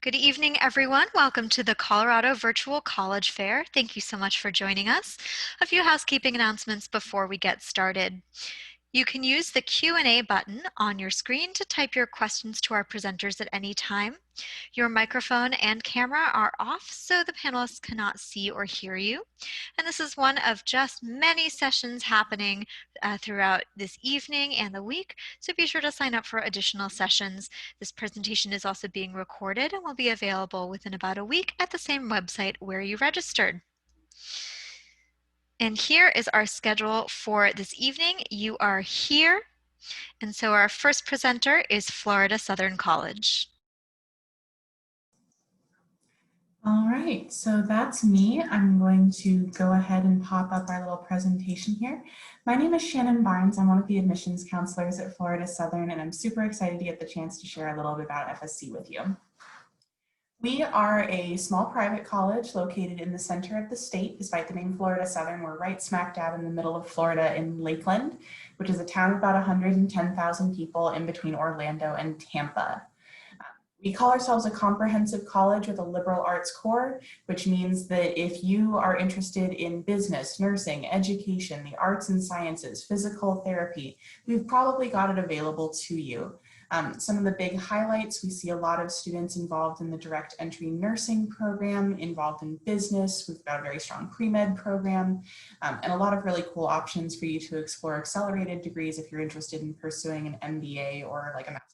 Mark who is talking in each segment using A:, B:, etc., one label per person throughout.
A: Good evening, everyone. Welcome to the Colorado Virtual College Fair. Thank you so much for joining us. A few housekeeping announcements before we get started. You can use the Q&A button on your screen to type your questions to our presenters at any time. Your microphone and camera are off, so the panelists cannot see or hear you. And this is one of just many sessions happening throughout this evening and the week, so be sure to sign up for additional sessions. This presentation is also being recorded and will be available within about a week at the same website where you registered. And here is our schedule for this evening. You are here. And so our first presenter is Florida Southern College.
B: All right, so that's me. I'm going to go ahead and pop up our little presentation here. My name is Shannon Barnes. I'm one of the admissions counselors at Florida Southern, and I'm super excited to get the chance to share a little bit about FSC with you. We are a small private college located in the center of the state. Despite the name Florida Southern, we're right smack dab in the middle of Florida in Lakeland, which is a town of about 110,000 people in between Orlando and Tampa. We call ourselves a comprehensive college with a liberal arts core, which means that if you are interested in business, nursing, education, the arts and sciences, physical therapy, we've probably got it available to you. Some of the big highlights, we see a lot of students involved in the direct entry nursing program, involved in business. We've got a very strong pre-med program, and a lot of really cool options for you to explore accelerated degrees if you're interested in pursuing an MBA or like a master's.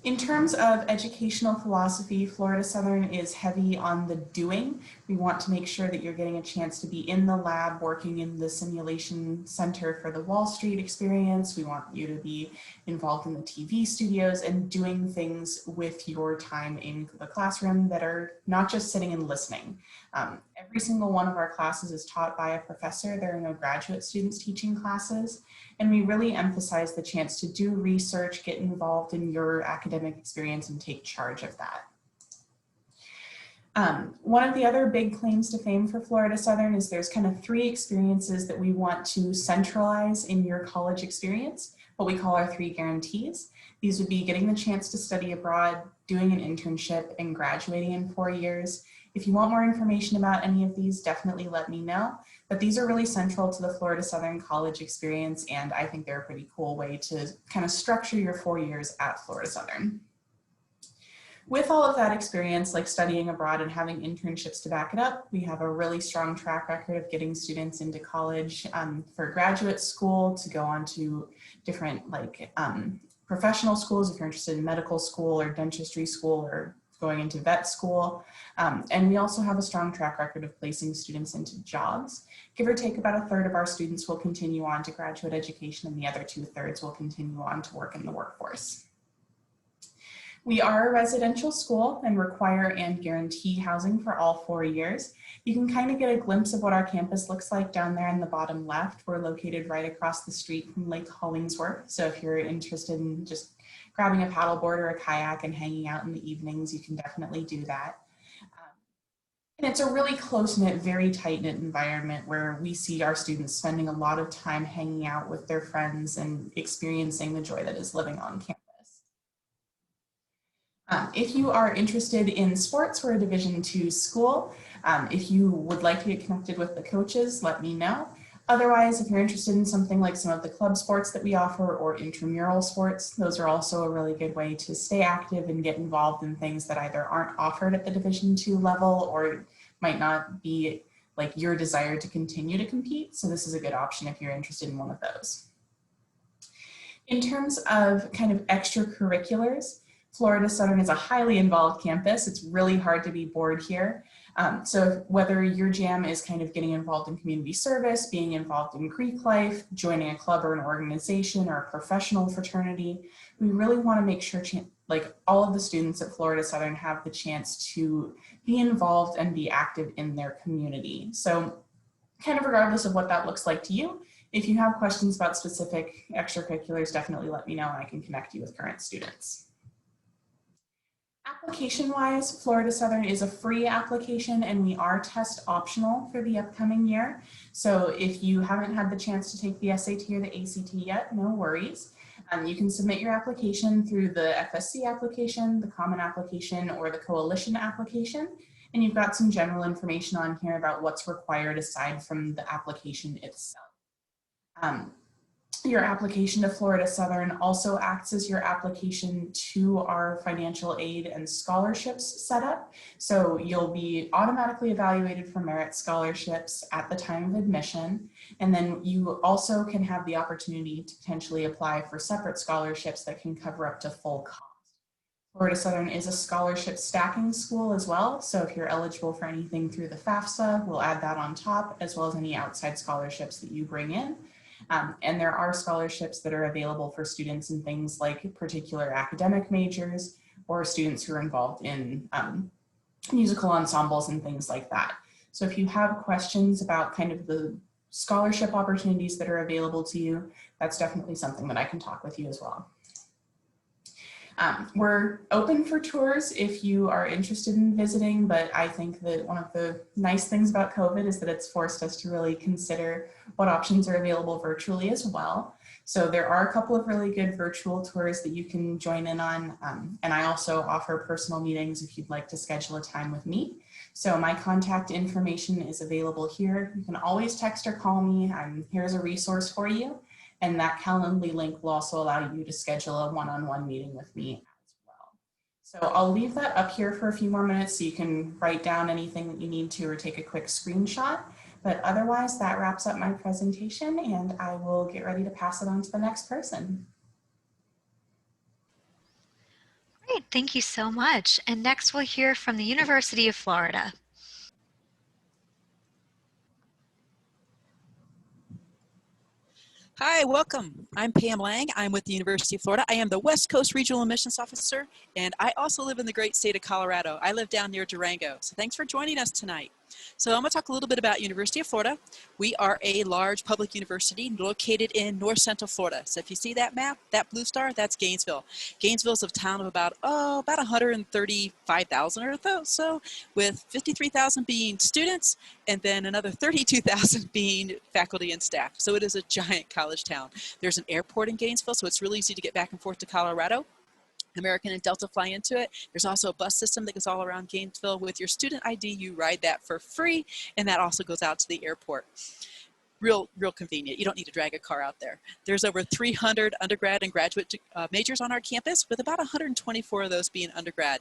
B: In terms of educational philosophy, Florida Southern is heavy on the doing. We want to make sure that you're getting a chance to be in the lab, working in the simulation center for the Wall Street experience. We want you to be involved in the TV studios and doing things with your time in the classroom that are not just sitting and listening. Every single one of our classes is taught by a professor. There are no graduate students teaching classes. And we really emphasize the chance to do research, get involved in your academic experience, and take charge of that. One of the other big claims to fame for Florida Southern is there's kind of 3 experiences that we want to centralize in your college experience, what we call our 3 guarantees. These would be getting the chance to study abroad, doing an internship, and graduating in 4 years. If you want more information about any of these, definitely let me know. But these are really central to the Florida Southern College experience, and I think they're a pretty cool way to kind of structure your 4 years at Florida Southern. With all of that experience, like studying abroad and having internships to back it up, we have a really strong track record of getting students into college for graduate school, to go on to different like professional schools if you're interested in medical school or dentistry school or going into vet school. And we also have a strong track record of placing students into jobs. Give or take about 1/3 of our students will continue on to graduate education, and the other 2/3 will continue on to work in the workforce. We are a residential school and require and guarantee housing for all 4 years. You can kind of get a glimpse of what our campus looks like down there in the bottom left. We're located right across the street from Lake Hollingsworth. So if you're interested in just grabbing a paddleboard or a kayak and hanging out in the evenings, you can definitely do that. And it's a really close-knit, very tight-knit environment where we see our students spending a lot of time hanging out with their friends and experiencing the joy that is living on campus. If you are interested in sports, we're a Division II school. If you would like to get connected with the coaches, let me know. Otherwise, if you're interested in something like some of the club sports that we offer or intramural sports, those are also a really good way to stay active and get involved in things that either aren't offered at the Division II level or might not be like your desire to continue to compete. So this is a good option if you're interested in one of those. In terms of kind of extracurriculars, Florida Southern is a highly involved campus. It's really hard to be bored here. So whether your jam is kind of getting involved in community service, being involved in Greek life, joining a club or an organization or a professional fraternity, we really want to make sure like all of the students at Florida Southern have the chance to be involved and be active in their community. So kind of regardless of what that looks like to you, if you have questions about specific extracurriculars, definitely let me know and I can connect you with current students. Application-wise, Florida Southern is a free application and we are test optional for the upcoming year. So if you haven't had the chance to take the SAT or the ACT yet, no worries. You can submit your application through the FSC application, the Common application, or the Coalition application. And you've got some general information on here about what's required aside from the application itself. Your application to Florida Southern also acts as your application to our financial aid and scholarships setup. So you'll be automatically evaluated for merit scholarships at the time of admission. And then you also can have the opportunity to potentially apply for separate scholarships that can cover up to full cost. Florida Southern is a scholarship stacking school as well. So if you're eligible for anything through the FAFSA, we'll add that on top, as well as any outside scholarships that you bring in. And there are scholarships that are available for students in things like particular academic majors or students who are involved in musical ensembles and things like that. So if you have questions about kind of the scholarship opportunities that are available to you, that's definitely something that I can talk with you as well. We're open for tours if you are interested in visiting, but I think that one of the nice things about COVID is that it's forced us to really consider what options are available virtually as well. So there are a couple of really good virtual tours that you can join in on. And I also offer personal meetings if you'd like to schedule a time with me. So my contact information is available here. You can always text or call me. Here's a resource for you. And that Calendly link will also allow you to schedule a one-on-one meeting with me as well. So I'll leave that up here for a few more minutes so you can write down anything that you need to or take a quick screenshot. But otherwise, that wraps up my presentation, and I will get ready to pass it on to the next person.
A: Great, thank you so much. And next we'll hear from the University of Florida.
C: Hi, welcome. I'm Pam Lang. I'm with the University of Florida. I am the West Coast Regional Admissions Officer, and I also live in the great state of Colorado. I live down near Durango, so thanks for joining us tonight. So I'm going to talk a little bit about University of Florida. We are a large public university located in north central Florida. So if you see that map, that blue star, that's Gainesville. Gainesville's a town of about 135,000 or so, with 53,000 being students and then another 32,000 being faculty and staff. So it is a giant college town. There's an airport in Gainesville, so it's really easy to get back and forth to Colorado. American and Delta fly into it. There's also a bus system that goes all around Gainesville. With your student ID, you ride that for free, and that also goes out to the airport. Real convenient. You don't need to drag a car out there. There's over 300 undergrad and graduate majors on our campus, with about 124 of those being undergrad.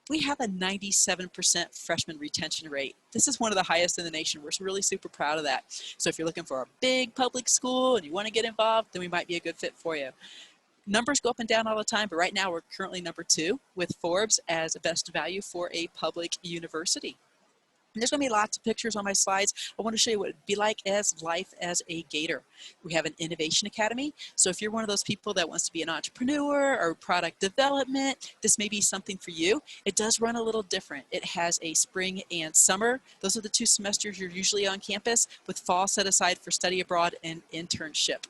C: We have a 97% freshman retention rate. This is one of the highest in the nation. We're really super proud of that. So if you're looking for a big public school and you want to get involved, then we might be a good fit for you. Numbers go up and down all the time, but right now we're currently number 2 with Forbes as a best value for a public university. And there's going to be lots of pictures on my slides. I want to show you what it'd be like as life as a Gator. We have an innovation academy. So if you're one of those people that wants to be an entrepreneur or product development, this may be something for you. It does run a little different. It has a spring and summer. Those are the 2 semesters you're usually on campus, with fall set aside for study abroad and internship.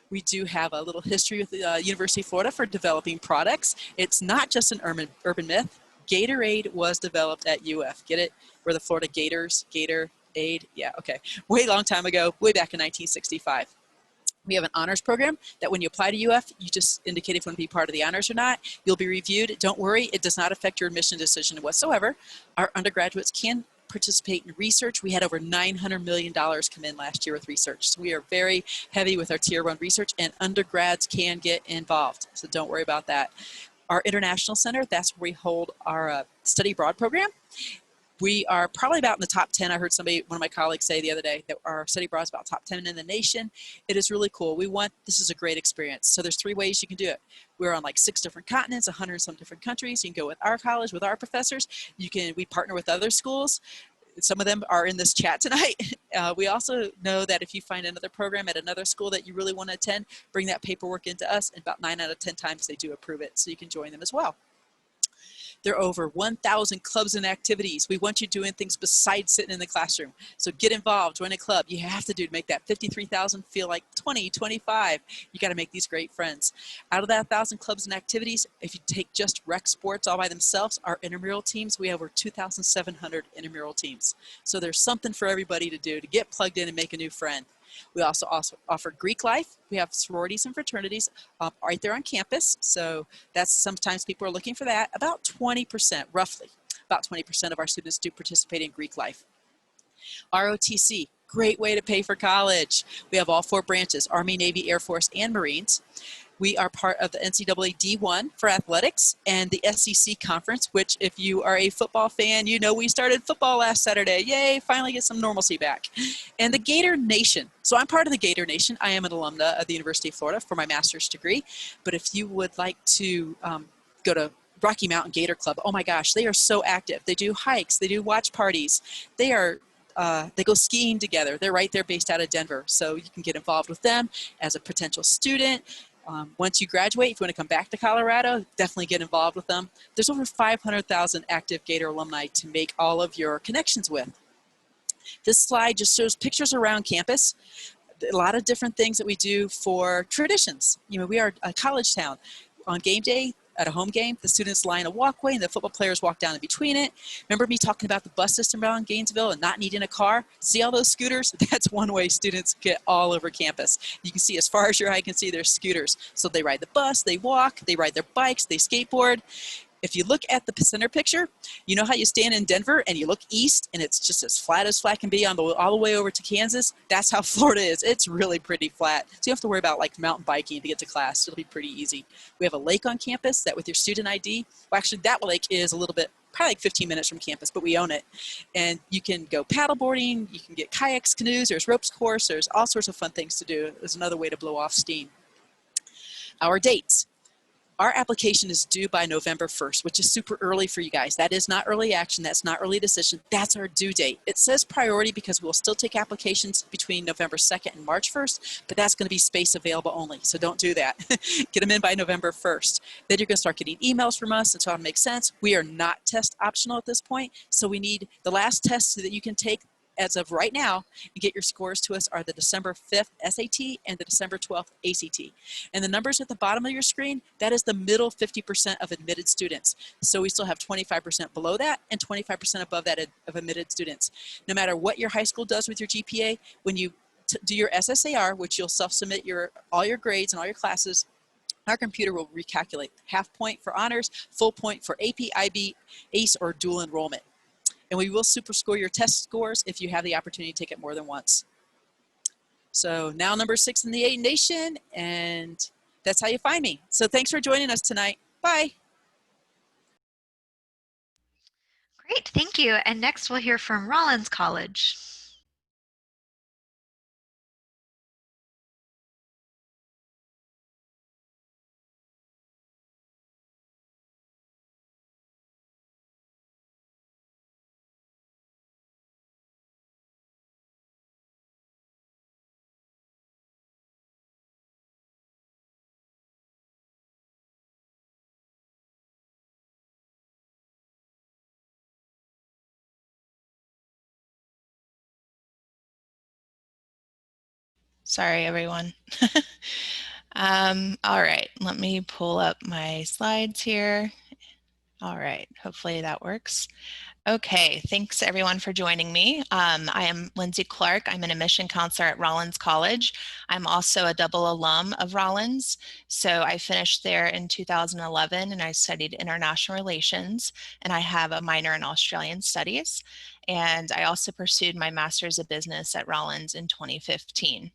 C: We do have a little history with the University of Florida for developing products. It's not just an urban myth. Gatorade was developed at UF. Get it? We're the Florida Gators, Gatorade. Yeah, okay. Way long time ago, way back in 1965. We have an honors program that when you apply to UF, you just indicate if you want to be part of the honors or not. You'll be reviewed. Don't worry, it does not affect your admission decision whatsoever. Our undergraduates can participate in research. We had over $900 million come in last year with research. So we are very heavy with our tier 1 research, and undergrads can get involved. So don't worry about that. Our International Center, that's where we hold our study abroad program. We are probably about in the top 10. I heard one of my colleagues say the other day that our study abroad is about top 10 in the nation. It is really cool. This is a great experience. So there's 3 ways you can do it. We're on like 6 different continents, 100 and some different countries. You can go with our college, with our professors. We partner with other schools. Some of them are in this chat tonight. We also know that if you find another program at another school that you really want to attend, bring that paperwork into us, and about 9 out of 10 times they do approve it, so you can join them as well. There are over 1,000 clubs and activities. We want you doing things besides sitting in the classroom. So get involved, join a club. You have to make that 53,000 feel like 20, 25. You got to make these great friends. Out of that 1,000 clubs and activities, if you take just rec sports all by themselves, our intramural teams, we have over 2,700 intramural teams. So there's something for everybody to do to get plugged in and make a new friend. We also offer Greek life. We have sororities and fraternities right there on campus. So that's sometimes people are looking for that. About 20%, roughly, about 20% of our students do participate in Greek life. ROTC, great way to pay for college. We have all 4 branches, Army, Navy, Air Force, and Marines. We are part of the NCAA D1 for athletics and the SEC conference, which if you are a football fan, you know we started football last Saturday. Yay, finally get some normalcy back. And the Gator Nation. So I'm part of the Gator Nation. I am an alumna of the University of Florida for my master's degree. But if you would like to go to Rocky Mountain Gator Club, oh my gosh, they are so active. They do hikes, they do watch parties. They go skiing together. They're right there based out of Denver. So you can get involved with them as a potential student. Once you graduate, if you want to come back to Colorado, definitely get involved with them. There's over 500,000 active Gator alumni to make all of your connections with. This slide just shows pictures around campus. A lot of different things that we do for traditions. You know, we are a college town. On game day, at a home game, the students line a walkway and the football players walk down in between it. Remember me talking about the bus system around Gainesville and not needing a car? See all those scooters? That's one way students get all over campus. You can see as far as your eye can see, there's scooters. So they ride the bus, they walk, they ride their bikes, they skateboard. If you look at the center picture, you know how you stand in Denver and you look east and it's just as flat can be all the way over to Kansas? That's how Florida is. It's really pretty flat. So you have to worry about like mountain biking to get to class. It'll be pretty easy. We have a lake on campus that with your student ID, well actually that lake is a little bit, probably like 15 minutes from campus, but we own it. And you can go paddle boarding, you can get kayaks, canoes, there's ropes course, there's all sorts of fun things to do. There's another way to blow off steam. Our dates. Our application is due by November 1st, which is super early for you guys. That is not early action. That's not early decision. That's our due date. It says priority because we'll still take applications between November 2nd and March 1st, but that's going to be space available only. So don't do that. Get them in by November 1st. Then you're going to start getting emails from us, and so it makes sense. We are not test optional at this point, so we need the last test that you can take as of right now and get your scores to us are the December 5th SAT and the December 12th ACT. And the numbers at the bottom of your screen, that is the middle 50% of admitted students. So we still have 25% below that and 25% above that of admitted students. No matter what your high school does with your GPA, when you do your SSAR, which you'll self-submit all your grades and all your classes, our computer will recalculate half point for honors, full point for AP, IB, ACE, or dual enrollment. And we will super score your test scores if you have the opportunity to take it more than once. So now number 6 in the 8 Nation, and that's how you find me. So thanks for joining us tonight. Bye.
A: Great, thank you. And next we'll hear from Rollins College.
D: Sorry, everyone. All right, let me pull up my slides here. All right, hopefully that works. Okay, thanks everyone for joining me. I am Lindsay Clark. I'm an admission counselor at Rollins College. I'm also a double alum of Rollins. So I finished there in 2011 and I studied international relations, and I have a minor in Australian studies. And I also pursued my master's of business at Rollins in 2015.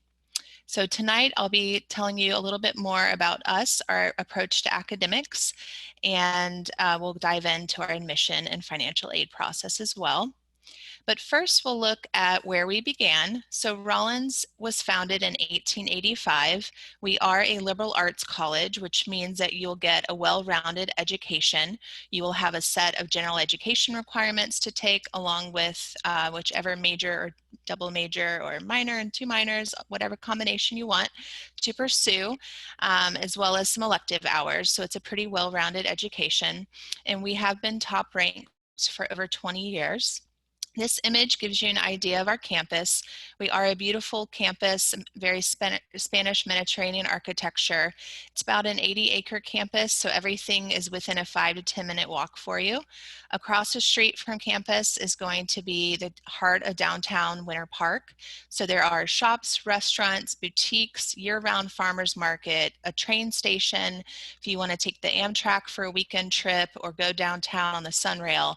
D: So tonight I'll be telling you a little bit more about us, our approach to academics, and we'll dive into our admission and financial aid process as well. But first we'll look at where we began. So Rollins was founded in 1885. We are a liberal arts college, which means that you'll get a well-rounded education. You will have a set of general education requirements to take along with whichever major or double major or minor and 2 minors, whatever combination you want to pursue, as well as some elective hours. So it's a pretty well-rounded education. And we have been top ranked for over 20 years. This image gives you an idea of our campus. We are a beautiful campus, very Spanish Mediterranean architecture. It's about an 80-acre campus, so everything is within a 5 to 10-minute walk for you. Across the street from campus is going to be the heart of downtown Winter Park. So there are shops, restaurants, boutiques, year-round farmers market, a train station if you want to take the Amtrak for a weekend trip or go downtown on the Sunrail.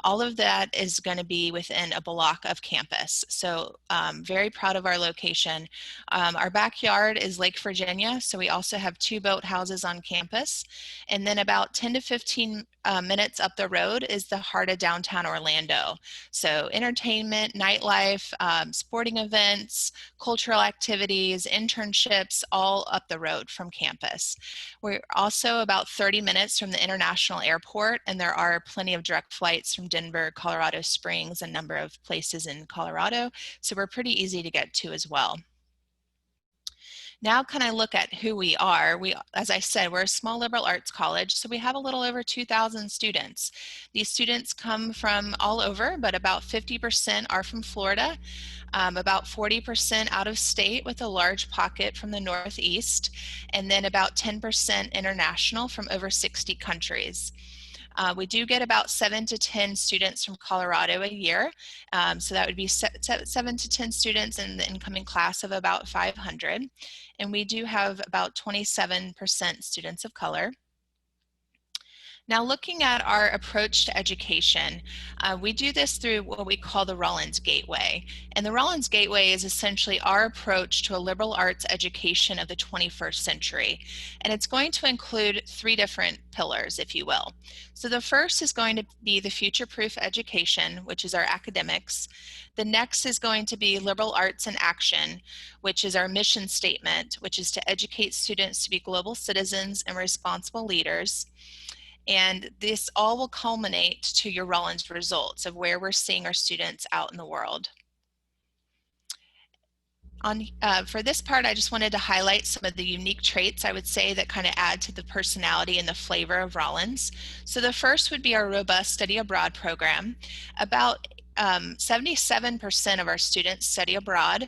D: All of that is going to be within a block of campus. So very proud of our location. Our backyard is Lake Virginia, so we also have 2 boathouses on campus. And then about 10 to 15 minutes up the road is the heart of downtown Orlando. So entertainment, nightlife, sporting events, cultural activities, internships, all up the road from campus. We're also about 30 minutes from the international airport, and there are plenty of direct flights from Denver, Colorado Springs, a number of places in Colorado. So we're pretty easy to get to as well. Now can I look at who we are? As I said, we're a small liberal arts college, so we have a little over 2,000 students. These students come from all over, but about 50% are from Florida, about 40% out of state with a large pocket from the Northeast, and then about 10% international from over 60 countries. We do get about 7 to 10 students from Colorado a year. So that would be 7 to 10 students in the incoming class of about 500. And we do have about 27% students of color. Now looking at our approach to education, we do this through what we call the Rollins Gateway. And the Rollins Gateway is essentially our approach to a liberal arts education of the 21st century. And it's going to include 3 different pillars, if you will. So the first is going to be the future-proof education, which is our academics. The next is going to be liberal arts in action, which is our mission statement, which is to educate students to be global citizens and responsible leaders. And this all will culminate to your Rollins results of where we're seeing our students out in the world. For this part, I just wanted to highlight some of the unique traits I would say that kind of add to the personality and the flavor of Rollins. So the first would be our robust study abroad program. About 77% of our students study abroad,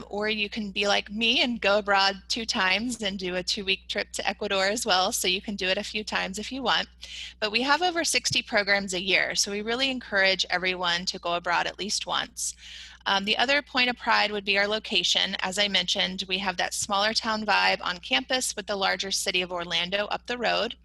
D: or you can be like me and go abroad 2 times and do a 2-week trip to Ecuador as well, so you can do it a few times if you want. But we have over 60 programs a year, so we really encourage everyone to go abroad at least once. The other point of pride would be our location. As I mentioned, we have that smaller town vibe on campus with the larger city of Orlando up the road.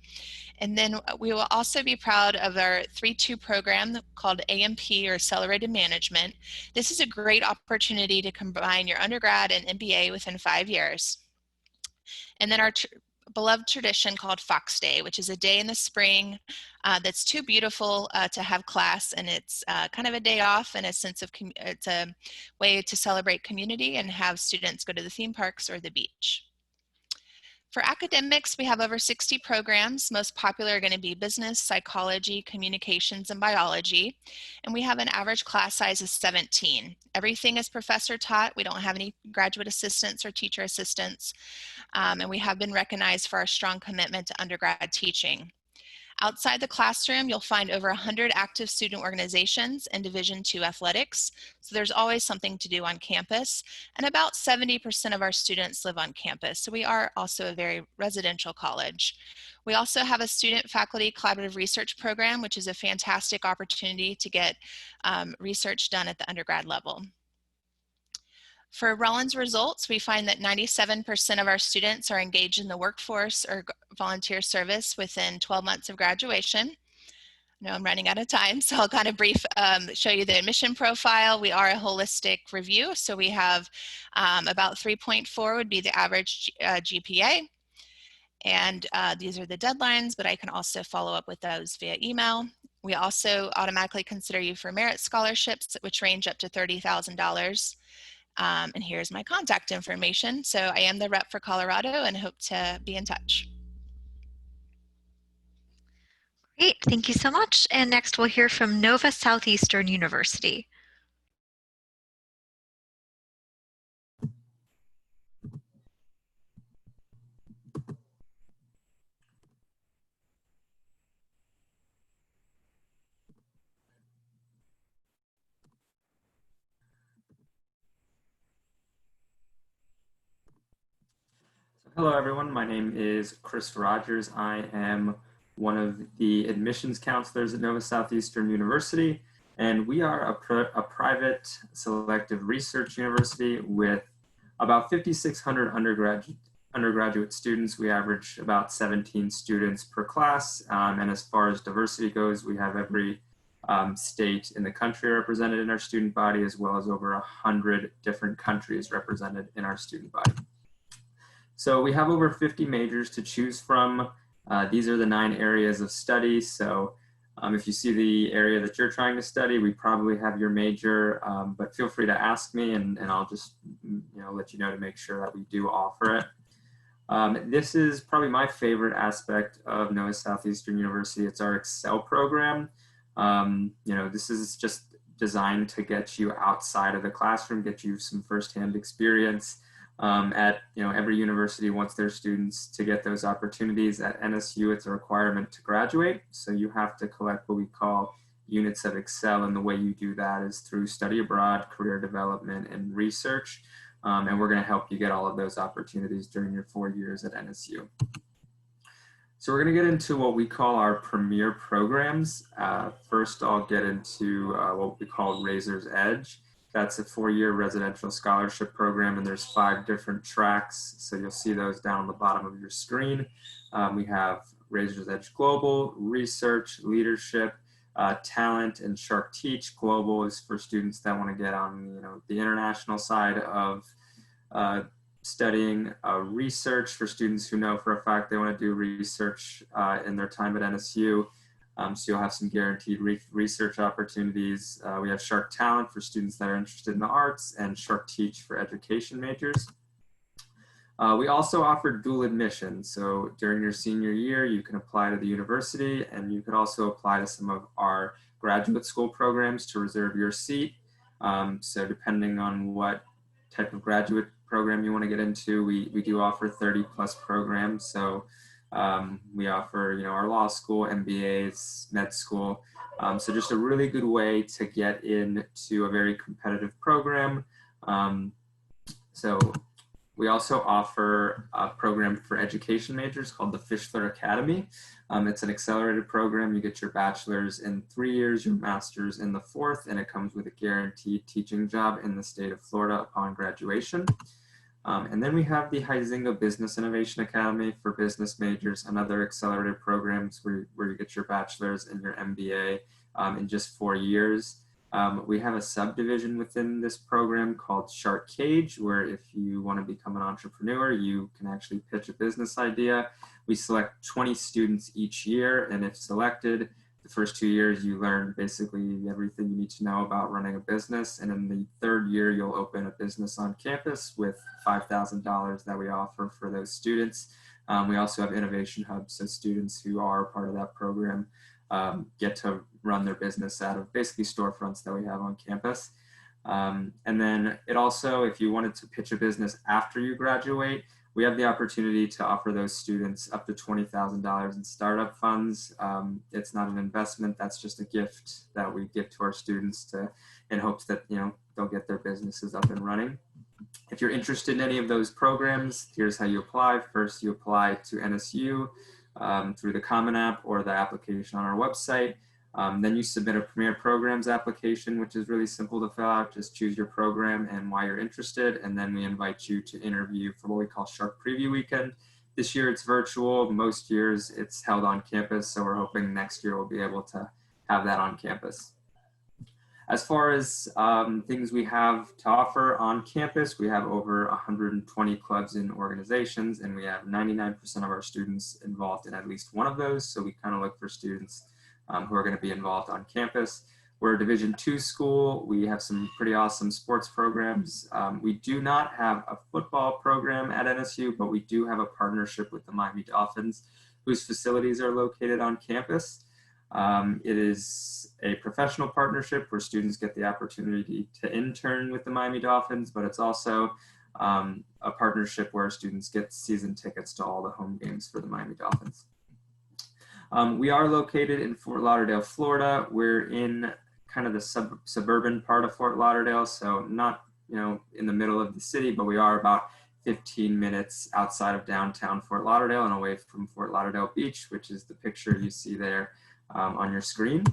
D: And then we will also be proud of our 3-2 program called AMP, or Accelerated Management. This is a great opportunity to combine your undergrad and MBA within 5 years. And then our beloved tradition called Fox Day, which is a day in the spring that's too beautiful to have class, and it's kind of a day off and it's a way to celebrate community and have students go to the theme parks or the beach. For academics, we have over 60 programs. Most popular are going to be business, psychology, communications, and biology. And we have an average class size of 17. Everything is professor taught. We don't have any graduate assistants or teacher assistants. And we have been recognized for our strong commitment to undergrad teaching. Outside the classroom, you'll find over 100 active student organizations and Division II athletics. So there's always something to do on campus. And about 70% of our students live on campus. So we are also a very residential college. We also have a student faculty collaborative research program, which is a fantastic opportunity to get research done at the undergrad level. For Rollins results, we find that 97% of our students are engaged in the workforce or volunteer service within 12 months of graduation. I know I'm running out of time, so I'll kind of show you the admission profile. We are a holistic review, so we have about 3.4 would be the average GPA. And these are the deadlines, but I can also follow up with those via email. We also automatically consider you for merit scholarships, which range up to $30,000. And here's my contact information. So I am the rep for Colorado and hope to be in touch.
A: Great, thank you so much. And next we'll hear from Nova Southeastern University.
E: Hello, everyone. My name is Chris Rogers. I am one of the admissions counselors at Southeastern University, and we are a private selective research university with about 5,600 undergraduate students. We average about 17 students per class, and as far as diversity goes, we have every state in the country represented in our student body, as well as over 100 different countries represented in our student body. So we have over 50 majors to choose from. These are the 9 areas of study. So if you see the area that you're trying to study, we probably have your major, but feel free to ask me and I'll just let you know to make sure that we do offer it. This is probably my favorite aspect of Southeastern University. It's our Excel program. This is just designed to get you outside of the classroom, get you some firsthand experience. Every university wants their students to get those opportunities. At NSU, it's a requirement to graduate. So you have to collect what we call units of Excel. And the way you do that is through study abroad, career development, and research. And we're going to help you get all of those opportunities during your 4 years at NSU. So we're going to get into what we call our premier programs. First, I'll get into what we call Razor's Edge. That's a 4-year residential scholarship program, and there's 5 different tracks. So you'll see those down on the bottom of your screen. We have Razor's Edge Global, Research, Leadership, Talent, and Shark Teach. Global is for students that want to get on the international side of studying. Research for students who know for a fact they want to do research in their time at NSU. So you'll have some guaranteed research opportunities. We have Shark Talent for students that are interested in the arts, and Shark Teach for education majors. We also offer dual admission. So during your senior year, you can apply to the university, and you could also apply to some of our graduate school programs to reserve your seat. So depending on what type of graduate program you want to get into, we do offer 30+ programs. So we offer, our law school, MBAs, med school. So just a really good way to get into a very competitive program. So we also offer a program for education majors called the Fischler Academy. It's an accelerated program. You get your bachelor's in 3 years, your master's in the 4th, and it comes with a guaranteed teaching job in the state of Florida upon graduation. And then we have the Huizenga Business Innovation Academy for business majors and other accelerated programs where you get your bachelor's and your MBA in just 4 years. We have a subdivision within this program called Shark Cage, where if you want to become an entrepreneur, you can actually pitch a business idea. We select 20 students each year, and if selected, the first 2 years, you learn basically everything you need to know about running a business. And in the 3rd year, you'll open a business on campus with $5,000 that we offer for those students. We also have innovation hubs, so students who are part of that program get to run their business out of basically storefronts that we have on campus. And then it also, if you wanted to pitch a business after you graduate, we have the opportunity to offer those students up to $20,000 in startup funds. It's not an investment, that's just a gift that we give to our students in hopes that they'll get their businesses up and running. If you're interested in any of those programs, here's how you apply. First, you apply to NSU through the Common App or the application on our website. Then you submit a Premier Programs application, which is really simple to fill out. Just choose your program and why you're interested, and then we invite you to interview for what we call Shark Preview Weekend. This year it's virtual. Most years it's held on campus, so we're hoping next year we'll be able to have that on campus. As far as things we have to offer on campus, we have over 120 clubs and organizations, and we have 99% of our students involved in at least one of those. So we kind of look for students who are going to be involved on campus. We're a Division II school. We have some pretty awesome sports programs. We do not have a football program at NSU, but we do have a partnership with the Miami Dolphins, whose facilities are located on campus. It is a professional partnership where students get the opportunity to intern with the Miami Dolphins, but it's also a partnership where students get season tickets to all the home games for the Miami Dolphins. We are located in Fort Lauderdale, Florida. We're in kind of the suburban part of Fort Lauderdale, so not in the middle of the city, but we are about 15 minutes outside of downtown Fort Lauderdale and away from Fort Lauderdale Beach, which is the picture you see there on your screen.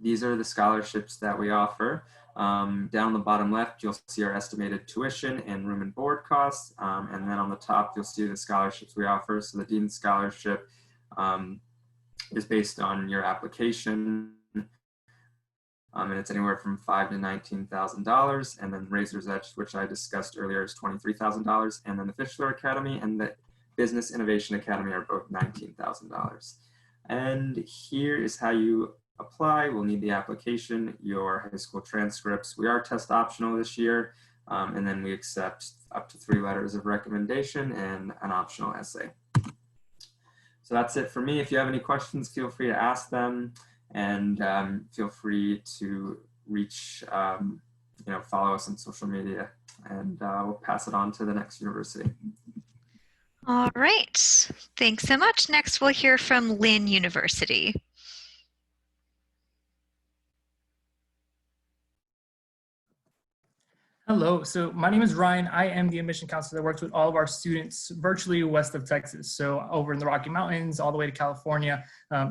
E: These are the scholarships that we offer. Down on the bottom left, you'll see our estimated tuition and room and board costs. And then on the top, you'll see the scholarships we offer. So the Dean's Scholarship is based on your application. And it's anywhere from $5,000 to $19,000. And then Razor's Edge, which I discussed earlier, is $23,000. And then the Fischler Academy and the Business Innovation Academy are both $19,000. And here is how you apply. We'll need the application, your high school transcripts. We are test optional this year. And then we accept up to 3 letters of recommendation and an optional essay. So that's it for me. If you have any questions, feel free to ask them. And feel free to reach, follow us on social media, and we'll pass it on to the next university.
A: All right, thanks so much. Next, we'll hear from Lynn University.
F: Hello, so my name is Ryan. I am the admission counselor that works with all of our students virtually west of Texas. So over in the Rocky Mountains, all the way to California.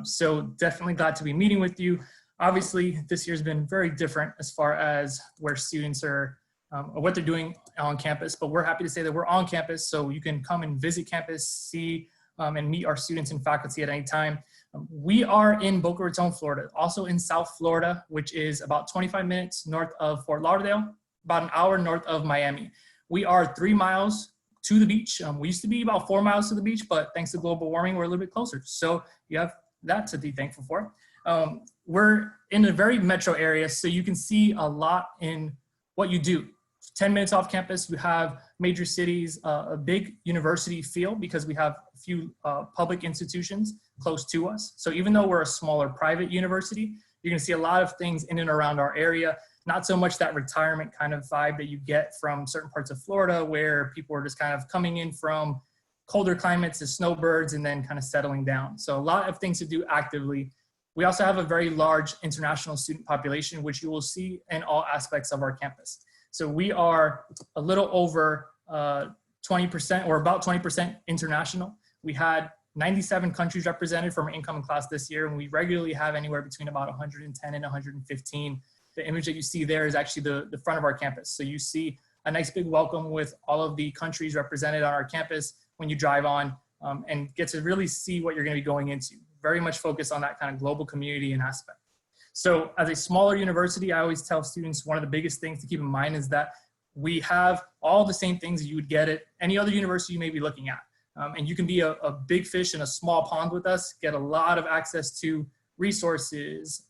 F: So definitely glad to be meeting with you. Obviously, this year's been very different as far as where students are, or what they're doing on campus, but we're happy to say that we're on campus. So you can come and visit campus, see and meet our students and faculty at any time. We are in Boca Raton, Florida, also in South Florida, which is about 25 minutes north of Fort Lauderdale, about an hour north of Miami. We are 3 miles to the beach. We used to be about 4 miles to the beach, but thanks to global warming, we're a little bit closer. So you have that to be thankful for. We're in a very metro area, so you can see a lot in what you do. 10 minutes off campus, you have major cities, a big university feel because we have a few public institutions close to us. So even though we're a smaller private university, you're gonna see a lot of things in and around our area. Not so much that retirement kind of vibe that you get from certain parts of Florida where people are just kind of coming in from colder climates as snowbirds and then kind of settling down. So a lot of things to do actively. We also have a very large international student population, which you will see in all aspects of our campus. So we are a little over 20% or about 20% international. We had 97 countries represented from our incoming class this year, and we regularly have anywhere between about 110 and 115. The image that you see there is actually the front of our campus. So you see a nice big welcome with all of the countries represented on our campus when you drive on and get to really see what you're going to be going into. Very much focused on that kind of global community and aspect. So as a smaller university, I always tell students one of the biggest things to keep in mind is that we have all the same things that you would get at any other university you may be looking at. And you can be a big fish in a small pond with us, get a lot of access to resources,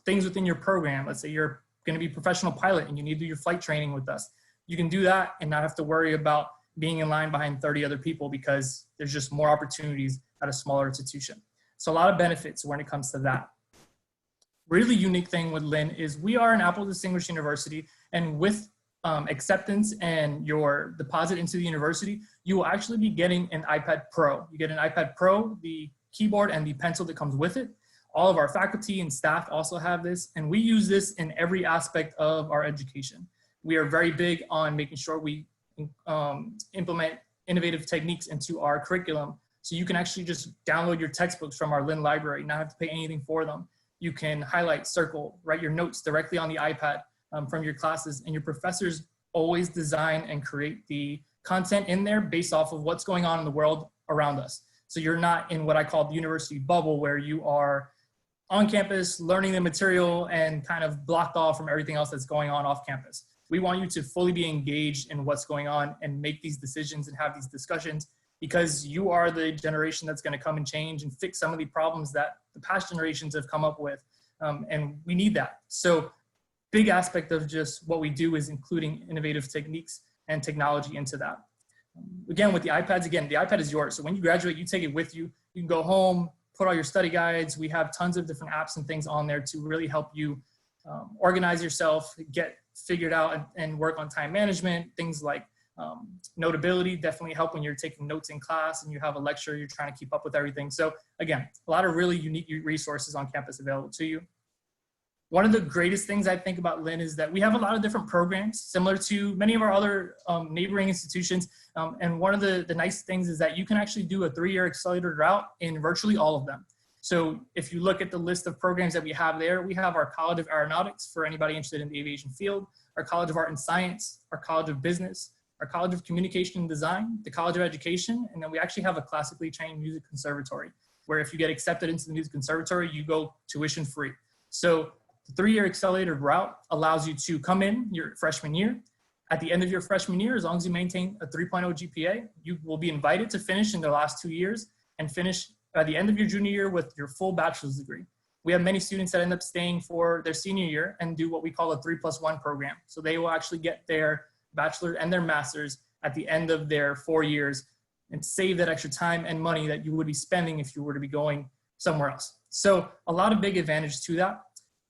F: things within your program. Let's say you're going to be a professional pilot and you need to do your flight training with us. You can do that and not have to worry about being in line behind 30 other people because there's just more opportunities at a smaller institution. So a lot of benefits when it comes to that. Really unique thing with Lynn is we are an Apple Distinguished University, and with acceptance and your deposit into the university, you will actually be getting an iPad Pro. You get an iPad Pro, the keyboard and the pencil that comes with it. All of our faculty and staff also have this, and we use this in every aspect of our education. We are very big on making sure we implement innovative techniques into our curriculum. So you can actually just download your textbooks from our Lynn library, not have to pay anything for them. You can highlight, circle, write your notes directly on the iPad from your classes, and your professors always design and create the content in there based off of what's going on in the world around us. So you're not in what I call the university bubble where you are on campus learning the material and kind of blocked off from everything else that's going on off campus. We want you to fully be engaged in what's going on and make these decisions and have these discussions, because you are the generation that's going to come and change and fix some of the problems that the past generations have come up with. And we need that. So big aspect of just what we do is including innovative techniques and technology into that. Again, with the iPads, again, the iPad is yours. So when you graduate, you take it with you. You can go home, put all your study guides. We have tons of different apps and things on there to really help you organize yourself, get figured out and work on time management. Things like notability definitely help when you're taking notes in class and you have a lecture, you're trying to keep up with everything. So again, a lot of really unique resources on campus available to you. One of the greatest things I think about Lynn is that we have a lot of different programs similar to many of our other neighboring institutions. And one of the nice things is that you can actually do a 3-year accelerated route in virtually all of them. So if you look at the list of programs that we have there, we have our College of Aeronautics for anybody interested in the aviation field, our College of Art and Science, our College of Business, our College of Communication and Design, the College of Education, and then we actually have a classically trained music conservatory, where if you get accepted into the music conservatory, you go tuition free. So the 3-year accelerated route allows you to come in your freshman year. At the end of your freshman year, as long as you maintain a 3.0 GPA, you will be invited to finish in the last 2 years and finish by the end of your junior year with your full bachelor's degree. We have many students that end up staying for their senior year and do what we call a 3+1 program. So they will actually get their bachelor and their master's at the end of their 4 years and save that extra time and money that you would be spending if you were to be going somewhere else. So a lot of big advantages to that.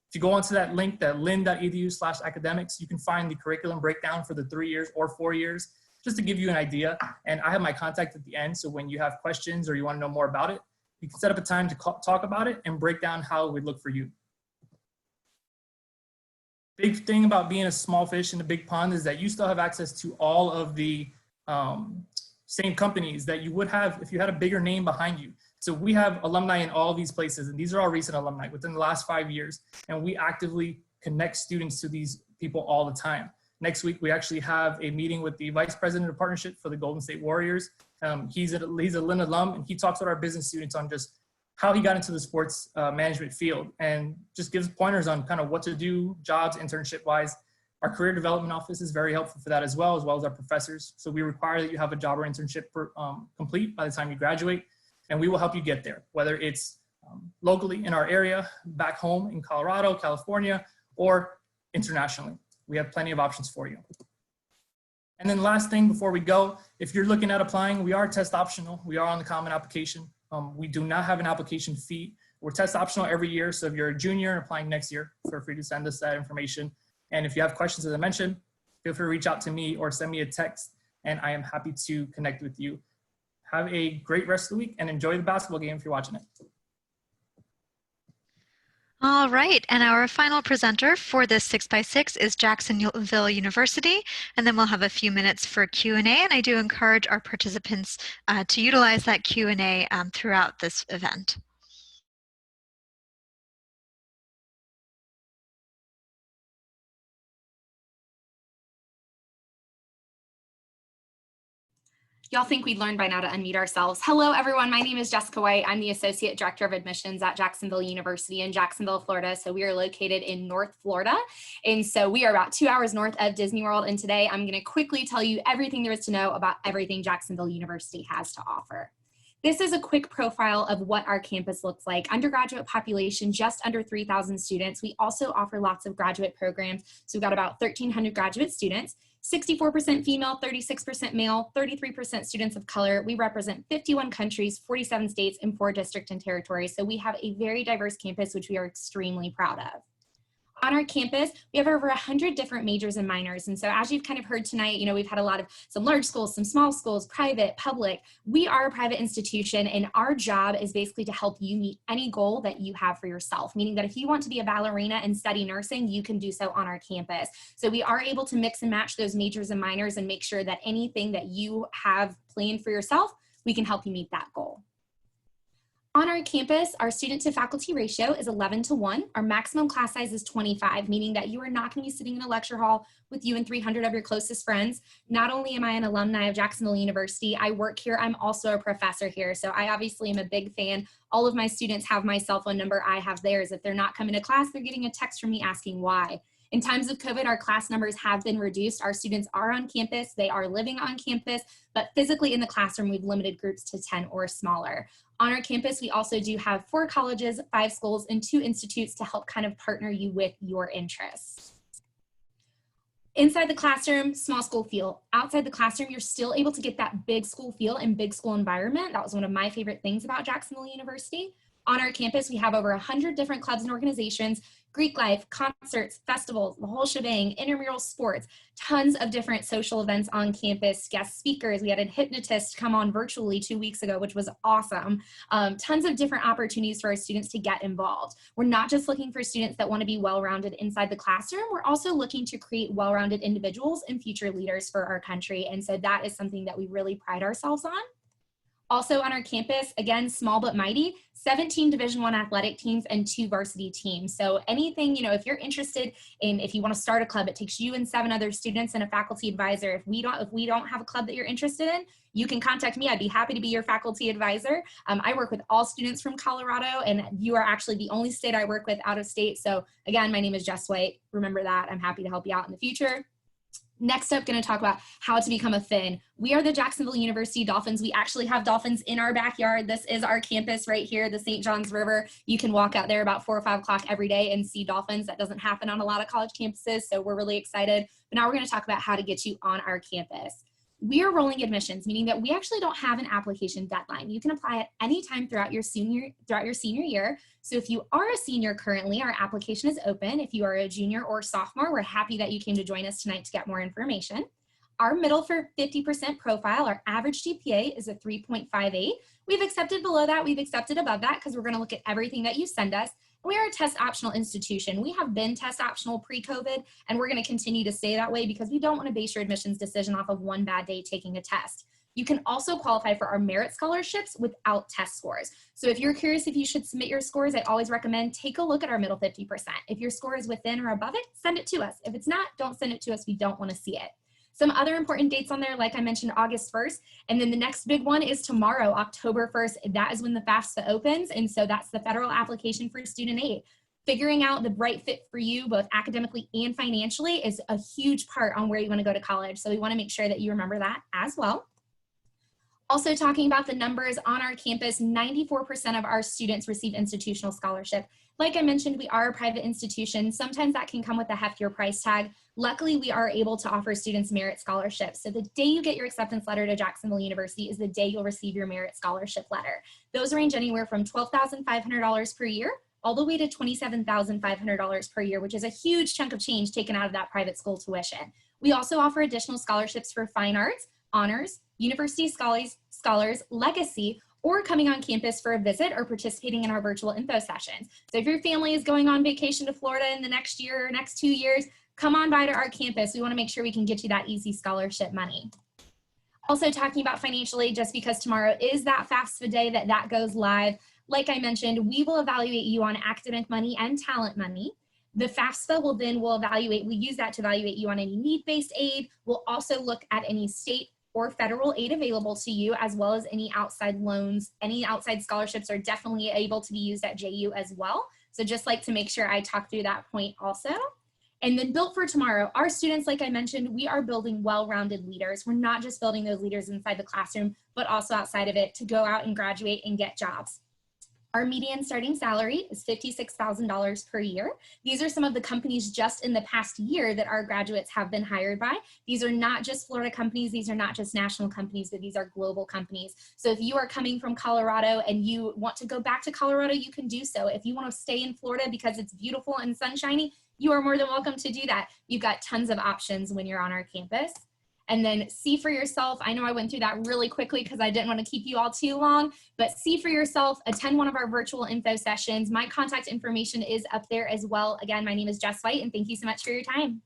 F: If you go onto that link, that lynn.edu/academics, you can find the curriculum breakdown for the 3 years or 4 years, just to give you an idea. And I have my contact at the end, so when you have questions or you want to know more about it, you can set up a time to talk about it and break down how it would look for you. Big thing about being a small fish in a big pond is that you still have access to all of the same companies that you would have if you had a bigger name behind you. So we have alumni in all these places, and these are all recent alumni within the last 5 years, and we actively connect students to these people all the time. Next week, we actually have a meeting with the Vice President of Partnership for the Golden State Warriors. He's a Lynn alum, and he talks with our business students on just how he got into the sports management field and just gives pointers on kind of what to do, jobs, internship-wise. Our career development office is very helpful for that as well as our professors. So we require that you have a job or internship complete by the time you graduate, and we will help you get there, whether it's locally in our area, back home in Colorado, California, or internationally. We have plenty of options for you. And then last thing before we go, if you're looking at applying, we are test optional. We are on the common application. We do not have an application fee. We're test optional every year. So if you're a junior and applying next year, feel free to send us that information. And if you have questions, as I mentioned, feel free to reach out to me or send me a text, and I am happy to connect with you. Have a great rest of the week and enjoy the basketball game if you're watching it.
A: All right, and our final presenter for this 6x6 is Jacksonville University, and then we'll have a few minutes for Q&A, and I do encourage our participants to utilize that Q&A throughout this event.
G: Y'all think we'd learned by now to unmute ourselves. Hello, everyone. My name is Jessica White. I'm the Associate Director of Admissions at Jacksonville University in Jacksonville, Florida. So we are located in North Florida. And so we are about 2 hours north of Disney World. And today I'm going to quickly tell you everything there is to know about everything Jacksonville University has to offer. This is a quick profile of what our campus looks like. Undergraduate population, just under 3,000 students. We also offer lots of graduate programs. So we've got about 1,300 graduate students. 64% female, 36% male, 33% students of color. We represent 51 countries, 47 states, and 4 districts and territories. So we have a very diverse campus, which we are extremely proud of. On our campus, we have over 100 different majors and minors. And so as you've kind of heard tonight, you know, we've had a lot of some large schools, some small schools, private, public. We are a private institution, and our job is basically to help you meet any goal that you have for yourself, meaning that if you want to be a ballerina and study nursing, you can do so on our campus. So we are able to mix and match those majors and minors and make sure that anything that you have planned for yourself, we can help you meet that goal. On our campus, our student to faculty ratio is 11:1. Our maximum class size is 25, meaning that you are not going to be sitting in a lecture hall with you and 300 of your closest friends. Not only am I an alumni of Jacksonville University, I work here, I'm also a professor here. So I obviously am a big fan. All of my students have my cell phone number, I have theirs. If they're not coming to class, they're getting a text from me asking why. In times of COVID, our class numbers have been reduced. Our students are on campus, they are living on campus, but physically in the classroom, we've limited groups to 10 or smaller. On our campus, we also do have 4 colleges, 5 schools, and 2 institutes to help kind of partner you with your interests. Inside the classroom, small school feel. Outside the classroom, you're still able to get that big school feel and big school environment. That was one of my favorite things about Jacksonville University. On our campus, we have over 100 different clubs and organizations, Greek life, concerts, festivals, the whole shebang, intramural sports, tons of different social events on campus, guest speakers. We had a hypnotist come on virtually 2 weeks ago, which was awesome. Tons of different opportunities for our students to get involved. We're not just looking for students that want to be well-rounded inside the classroom, we're also looking to create well-rounded individuals and future leaders for our country. And so that is something that we really pride ourselves on. Also on our campus, again, small but mighty, 17 Division I athletic teams and 2 varsity teams. So anything, you know, if you're interested in, if you want to start a club, it takes you and 7 other students and a faculty advisor. If we don't have a club that you're interested in, you can contact me. I'd be happy to be your faculty advisor. I work with all students from Colorado, and you are actually the only state I work with out of state. So again, my name is Jess White. Remember that. I'm happy to help you out in the future. Next up, going to talk about how to become a Fin. We are the Jacksonville University Dolphins. We actually have dolphins in our backyard. This is our campus right here, the St. Johns River. You can walk out there about 4 or 5 o'clock every day and see dolphins. That doesn't happen on a lot of college campuses, so we're really excited. But now we're going to talk about how to get you on our campus. We are rolling admissions, meaning that we actually don't have an application deadline. You can apply at any time throughout your senior year. So if you are a senior currently, our application is open. If you are a junior or sophomore, we're happy that you came to join us tonight to get more information. Our middle for 50% profile, our average GPA is a 3.58. We've accepted below that, we've accepted above that, because we're going to look at everything that you send us. We are a test optional institution. We have been test optional pre-COVID, and we're going to continue to stay that way because we don't want to base your admissions decision off of one bad day taking a test. You can also qualify for our merit scholarships without test scores. So if you're curious if you should submit your scores, I always recommend take a look at our middle 50%. If your score is within or above it, send it to us. If it's not, don't send it to us. We don't want to see it. Some other important dates on there, like I mentioned, August 1st. And then the next big one is tomorrow, October 1st. That is when the FAFSA opens. And so that's the federal application for student aid. Figuring out the right fit for you, both academically and financially, is a huge part on where you want to go to college. So we want to make sure that you remember that as well. Also talking about the numbers on our campus, 94% of our students receive institutional scholarship. Like I mentioned, we are a private institution. Sometimes that can come with a heftier price tag. Luckily, we are able to offer students merit scholarships. So the day you get your acceptance letter to Jacksonville University is the day you'll receive your merit scholarship letter. Those range anywhere from $12,500 per year all the way to $27,500 per year, which is a huge chunk of change taken out of that private school tuition. We also offer additional scholarships for fine arts, honors, university scholars, legacy, or coming on campus for a visit or participating in our virtual info sessions. So if your family is going on vacation to Florida in the next year or next 2 years, come on by to our campus. We want to make sure we can get you that easy scholarship money. Also talking about financial aid, just because tomorrow is that FAFSA day that goes live. Like I mentioned, we will evaluate you on academic money and talent money. The FAFSA we use that to evaluate you on any need-based aid. We'll also look at any state or federal aid available to you, as well as any outside loans. Any outside scholarships are definitely able to be used at JU as well. So just like to make sure I talk through that point also. And then built for tomorrow, our students, like I mentioned, we are building well-rounded leaders. We're not just building those leaders inside the classroom, but also outside of it to go out and graduate and get jobs. Our median starting salary is $56,000 per year. These are some of the companies just in the past year that our graduates have been hired by. These are not just Florida companies, these are not just national companies, but these are global companies. So if you are coming from Colorado and you want to go back to Colorado, you can do so. If you want to stay in Florida because it's beautiful and sunshiny, you are more than welcome to do that. You've got tons of options when you're on our campus. And then see for yourself. I know I went through that really quickly because I didn't want to keep you all too long, but see for yourself, attend one of our virtual info sessions. My contact information is up there as well. Again, my name is Jess White, and thank you so much for your time.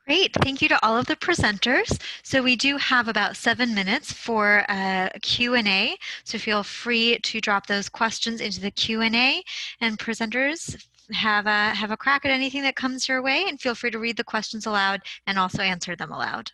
A: Great, thank you to all of the presenters. So we do have about 7 minutes for a Q&A, so feel free to drop those questions into the Q&A, and presenters, have a crack at anything that comes your way, and feel free to read the questions aloud and also answer them aloud.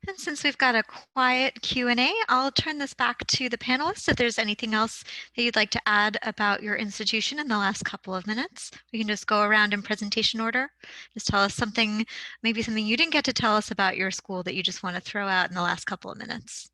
A: And since we've got a quiet Q&A, I'll turn this back to the panelists. If there's anything else that you'd like to add about your institution in the last couple of minutes, we can just go around in presentation order. Just tell us something, maybe something you didn't get to tell us about your school that you just want to throw out in the last couple of minutes.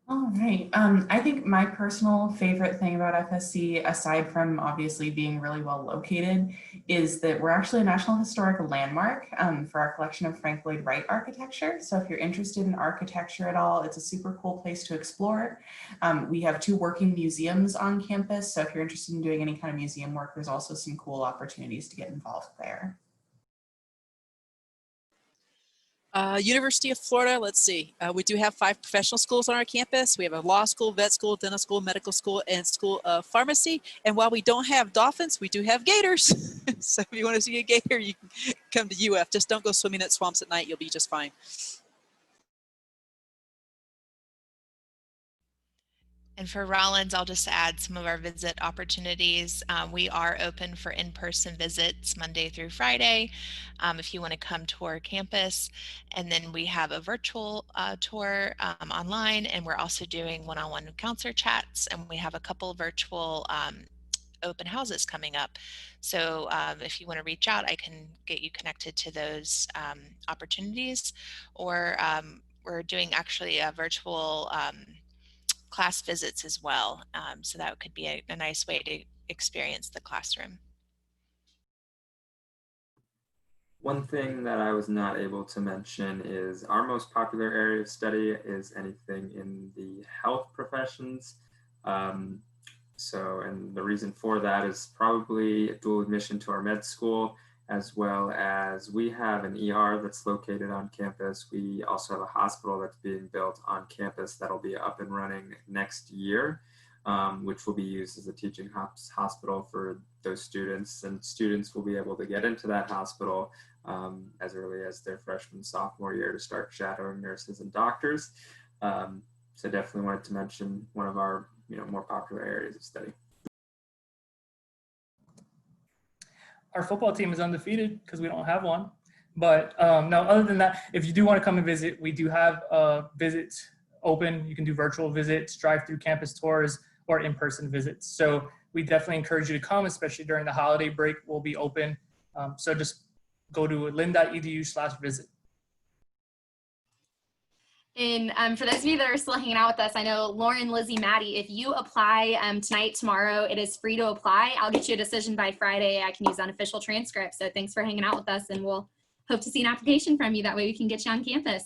B: All right. I think my personal favorite thing about FSC, aside from obviously being really well located, is that we're actually a National Historic Landmark for our collection of Frank Lloyd Wright architecture. So if you're interested in architecture at all, it's a super cool place to explore. We have 2 working museums on campus. So if you're interested in doing any kind of museum work, there's also some cool opportunities to get involved there.
C: University of Florida, let's see. We do have 5 professional schools on our campus. We have a law school, vet school, dental school, medical school, and school of pharmacy. And while we don't have dolphins, we do have gators. So if you want to see a gator, you can come to UF. Just don't go swimming at swamps at night. You'll be just fine.
D: And for Rollins, I'll just add some of our visit opportunities. We are open for in-person visits Monday through Friday if you want to come tour campus. And then we have a virtual tour online, and we're also doing one-on-one counselor chats, and we have a couple virtual open houses coming up. So if you want to reach out, I can get you connected to those opportunities. Or we're doing actually a virtual class visits as well. So that could be a nice way to experience the classroom.
E: One thing that I was not able to mention is our most popular area of study is anything in the health professions. And the reason for that is probably dual admission to our med school, as well as we have an ER that's located on campus. We also have a hospital that's being built on campus that'll be up and running next year, which will be used as a teaching hospital for those students. And students will be able to get into that hospital as early as their freshman, sophomore year to start shadowing nurses and doctors. So definitely wanted to mention one of our more popular areas of study.
F: Our football team is undefeated because we don't have one. But no, other than that, if you do want to come and visit, we do have visits open. You can do virtual visits, drive-through campus tours, or in-person visits. So we definitely encourage you to come, especially during the holiday break. We'll be open. So just go to lynn.edu/visit.
G: And for those of you that are still hanging out with us, I know Lauren, Lizzie, Maddie, if you apply tonight, tomorrow, it is free to apply. I'll get you a decision by Friday. I can use unofficial transcripts. So thanks for hanging out with us, and we'll hope to see an application from you. That way we can get you on campus.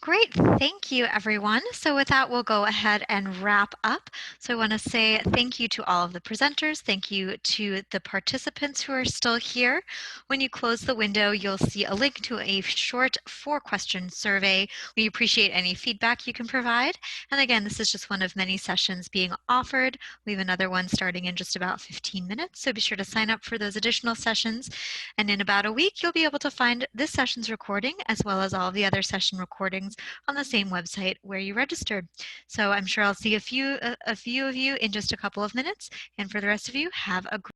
A: Great, thank you everyone. So with that, we'll go ahead and wrap up. So I want to say thank you to all of the presenters. Thank you to the participants who are still here. When you close the window, you'll see a link to a short 4-question survey. We appreciate any feedback you can provide. And again, this is just one of many sessions being offered. We have another one starting in just about 15 minutes. So be sure to sign up for those additional sessions. And in about a week, you'll be able to find this session's recording as well as all of the other session recordings on the same website where you registered. So I'm sure I'll see a few of you in just a couple of minutes. And for the rest of you, have a great